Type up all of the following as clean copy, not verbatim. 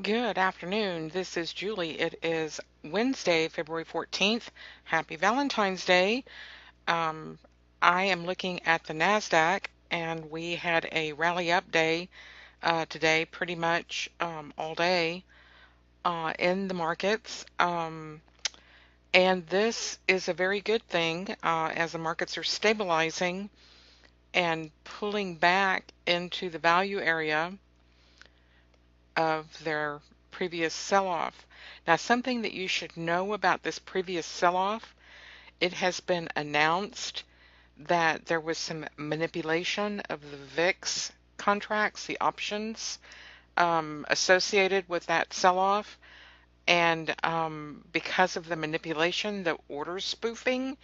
Good afternoon. This is Julie. It is Wednesday, February 14th. Happy Valentine's Day. Um, I am looking at the NASDAQ, and we had a rally up day today, pretty much all day in the markets. And this is a very good thing as the markets are stabilizing and pulling back into the value area of their previous sell-off. Now, something that you should know about this previous sell-off, it has been announced that there was some manipulation of the VIX contracts, the options associated with that sell-off. And because of the manipulation, the order spoofing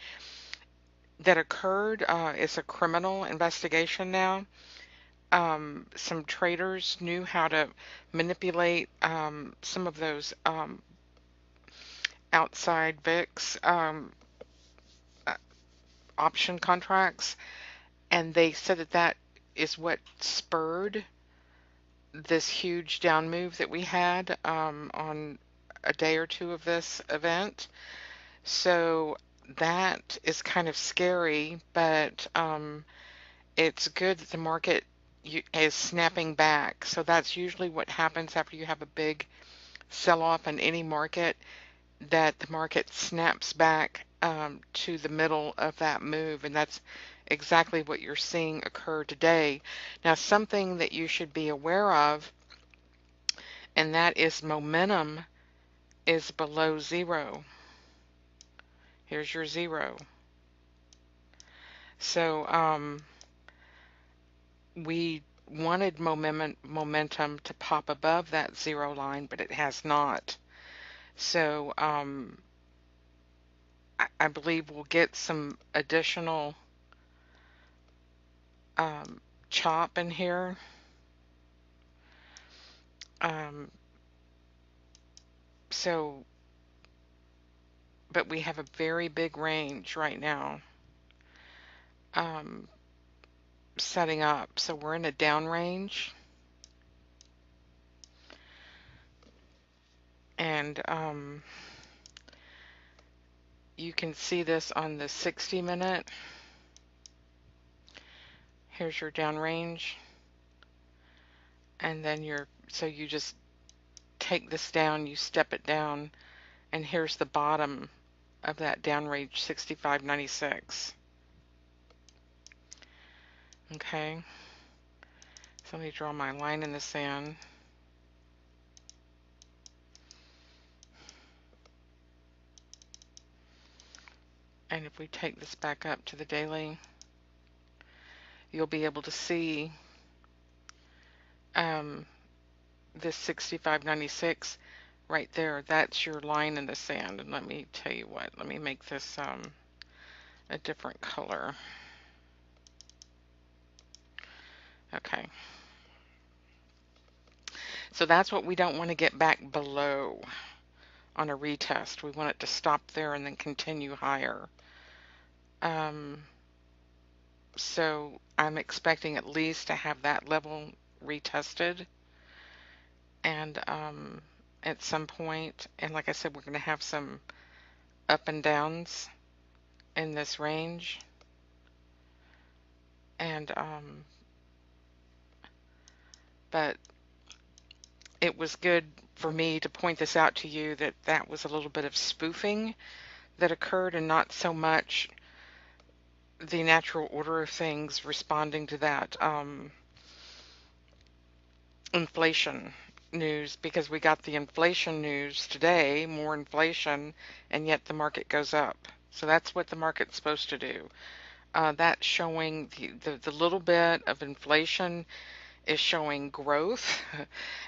that occurred is a criminal investigation now. Some traders knew how to manipulate some of those outside VIX uh, option contracts, and they said that that is what spurred this huge down move that we had on a day or two of this event. So that is kind of scary, but it's good that the market is snapping back. So that's usually what happens after you have a big sell-off in any market, that the market snaps back to the middle of that move, and that's exactly what you're seeing occur today. Now, something that you should be aware of, and that is momentum is below zero. Here's your zero. So we wanted momentum to pop above that zero line, but it has not. So I believe we'll get some additional chop in here. Um, so, but we have a very big range right now um, setting up. So we're in a down range. And you can see this on the 60-minute. Here's your down range. And then so you just take this down, you step it down, and here's the bottom of that down range, 65.96. Okay, so let me draw my line in the sand. And if we take this back up to the daily, you'll be able to see this 65.96 right there. That's your line in the sand. And let me tell you what, let me make this a different color. Okay. So that's what we don't want to get back below on a retest. We want it to stop there and then continue higher. So I'm expecting at least to have that level retested, and at some point, and like I said, we're going to have some up and downs in this range, and but it was good for me to point this out to you, that that was a little bit of spoofing that occurred and not so much the natural order of things responding to that inflation news, because we got the inflation news today, more inflation, and yet the market goes up. So that's what the market's supposed to do. That's showing the little bit of inflation is showing growth,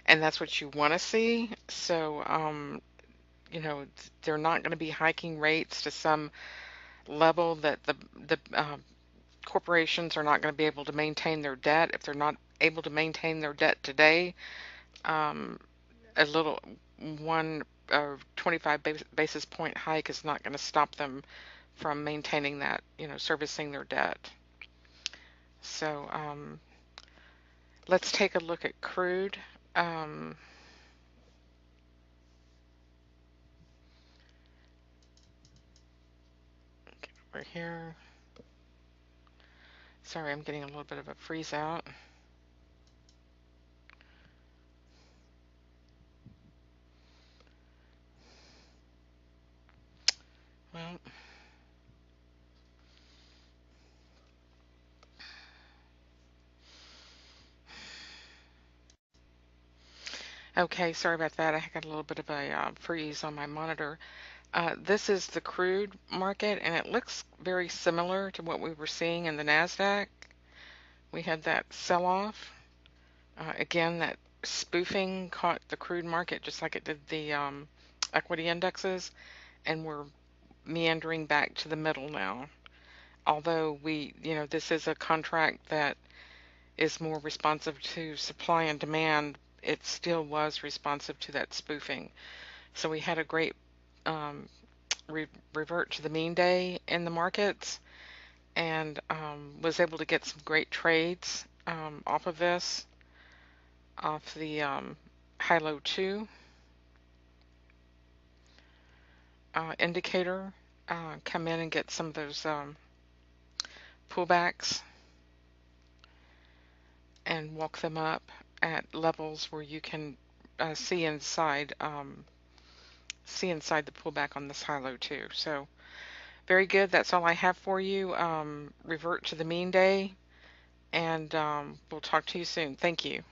and that's what you want to see. So, you know, they're not going to be hiking rates to some level that the corporations are not going to be able to maintain their debt. If they're not able to maintain their debt today, a little 25 basis point hike is not going to stop them from maintaining that, you know, servicing their debt. So let's take a look at crude. over here. Sorry, I'm getting a little bit of a freeze out. Well, okay, sorry about that. I got a little bit of a freeze on my monitor. This is the crude market, and it looks very similar to what we were seeing in the NASDAQ. We had that sell-off. Again, that spoofing caught the crude market just like it did the equity indexes, and we're meandering back to the middle now. Although this is a contract that is more responsive to supply and demand, it still was responsive to that spoofing. So we had a great um, revert to the mean day in the markets, and was able to get some great trades off of this, off the high-low 2 indicator, come in and get some of those pullbacks and walk them up at levels where you can see inside the pullback on this high-low 2. So very good. That's all I have for you. Revert to the mean day, and we'll talk to you soon. Thank you.